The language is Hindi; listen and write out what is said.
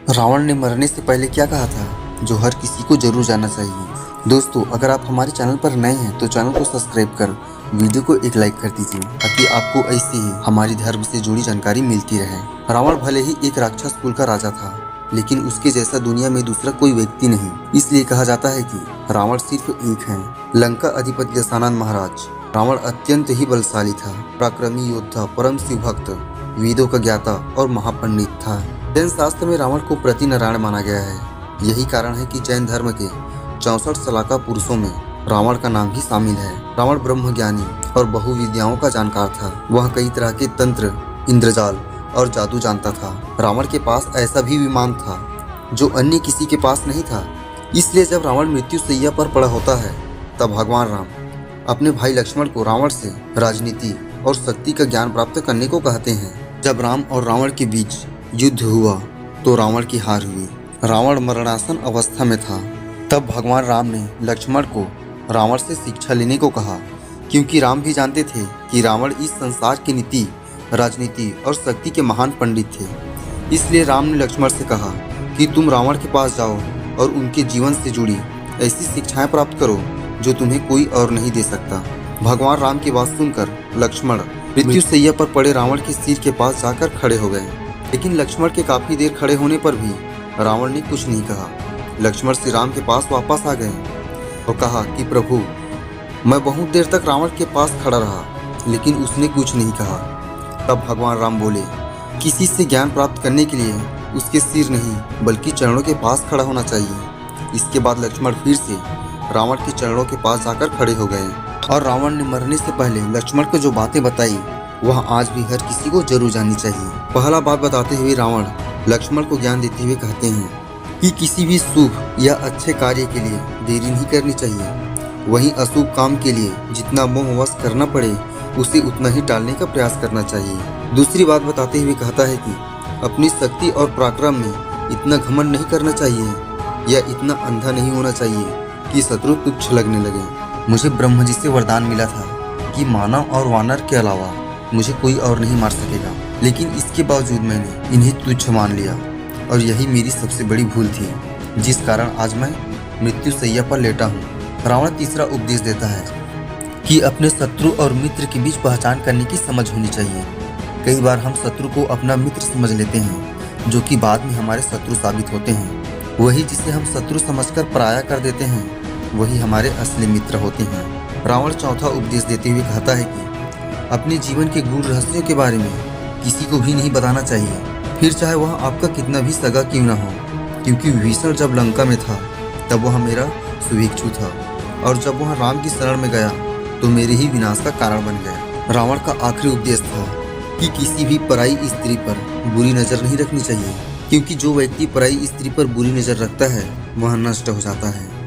रावण ने मरने से पहले क्या कहा था, जो हर किसी को जरूर जानना चाहिए। दोस्तों, अगर आप हमारे चैनल पर नए हैं तो चैनल को सब्सक्राइब कर वीडियो को एक लाइक कर दीजिए, ताकि आपको ऐसी ही हमारी धर्म से जुड़ी जानकारी मिलती रहे। रावण भले ही एक राक्षस कुल का राजा था, लेकिन उसके जैसा दुनिया में दूसरा कोई व्यक्ति नहीं। इसलिए कहा जाता है कि रावण सिर्फ एक है। लंका अधिपति दशानन महाराज। रावण अत्यंत ही बलशाली था, पराक्रमी योद्धा, परम शिव भक्त, वेदों का ज्ञाता और महापंडित था। जैन शास्त्र में रावण को प्रति नारायण माना गया है। यही कारण है कि जैन धर्म के 64 सलाका पुरुषों में रावण का नाम भी शामिल है। रावण ब्रह्मज्ञानी और बहुविद्याओं का जानकार था। वह कई तरह के तंत्र, इंद्रजाल और जादू जानता था। रावण के पास ऐसा भी विमान था जो अन्य किसी के पास नहीं था। इसलिए जब रावण मृत्यु शैया पर पड़ा होता है, तब भगवान राम अपने भाई लक्ष्मण को रावण से राजनीति और शक्ति का ज्ञान प्राप्त करने को कहते हैं। जब राम और रावण के बीच युद्ध हुआ तो रावण की हार हुई। रावण मरणासन अवस्था में था। तब भगवान राम ने लक्ष्मण को रावण से शिक्षा लेने को कहा, क्योंकि राम भी जानते थे कि रावण इस संसार की नीति, राजनीति और शक्ति के महान पंडित थे। इसलिए राम ने लक्ष्मण से कहा कि तुम रावण के पास जाओ और उनके जीवन से जुड़ी ऐसी शिक्षाएं प्राप्त करो जो तुम्हें कोई और नहीं दे सकता। भगवान राम की बात सुनकर लक्ष्मण मृत्यु शैया पर पड़े रावण के सिर के पास जाकर खड़े हो गए। लेकिन लक्ष्मण के काफी देर खड़े होने पर भी रावण ने कुछ नहीं कहा। लक्ष्मण श्री राम के पास वापस आ गए और कहा कि प्रभु, मैं बहुत देर तक रावण के पास खड़ा रहा, लेकिन उसने कुछ नहीं कहा। तब भगवान राम बोले, किसी से ज्ञान प्राप्त करने के लिए उसके सिर नहीं बल्कि चरणों के पास खड़ा होना चाहिए। इसके बाद लक्ष्मण फिर से रावण के चरणों के पास जाकर खड़े हो गए और रावण ने मरने से पहले लक्ष्मण को जो बातें बताई वह आज भी हर किसी को जरूर जाननी चाहिए। पहला बात बताते हुए रावण लक्ष्मण को ज्ञान देते हुए कहते हैं कि किसी भी शुभ या अच्छे कार्य के लिए देरी नहीं करनी चाहिए। वहीं अशुभ काम के लिए जितना मोहवश करना पड़े उसे उतना ही टालने का प्रयास करना चाहिए। दूसरी बात बताते हुए कहता है कि अपनी शक्ति और पराक्रम में इतना घमंड नहीं करना चाहिए या इतना अंधा नहीं होना चाहिए कि शत्रु तुच्छ लगने लगे। मुझे ब्रह्म जी से वरदान मिला था कि मानव और वानर के अलावा मुझे कोई और नहीं मार सकेगा, लेकिन इसके बावजूद मैंने इन्हें तुच्छ मान लिया और यही मेरी सबसे बड़ी भूल थी, जिस कारण आज मैं मृत्यु शैया पर लेटा हूँ। रावण तीसरा उपदेश देता है कि अपने शत्रु और मित्र के बीच पहचान करने की समझ होनी चाहिए। कई बार हम शत्रु को अपना मित्र समझ लेते हैं, जो कि बाद में हमारे शत्रु साबित होते हैं। वही जिसे हम शत्रु समझकर पराया कर देते हैं, वही हमारे असली मित्र होते हैं। रावण चौथा उपदेश देते हुए कहता है कि अपने जीवन के गूढ़ रहस्यों के बारे में किसी को भी नहीं बताना चाहिए, फिर चाहे वह आपका कितना भी सगा क्यों ना हो। क्योंकि विभीषण जब लंका में था तब वह मेरा शुभेच्छु था, और जब वह राम की शरण में गया तो मेरे ही विनाश का कारण बन गया। रावण का आखिरी उपदेश था कि किसी भी पराई स्त्री पर बुरी नज़र नहीं रखनी चाहिए, क्योंकि जो व्यक्ति पराई स्त्री पर बुरी नज़र रखता है वह नष्ट हो जाता है।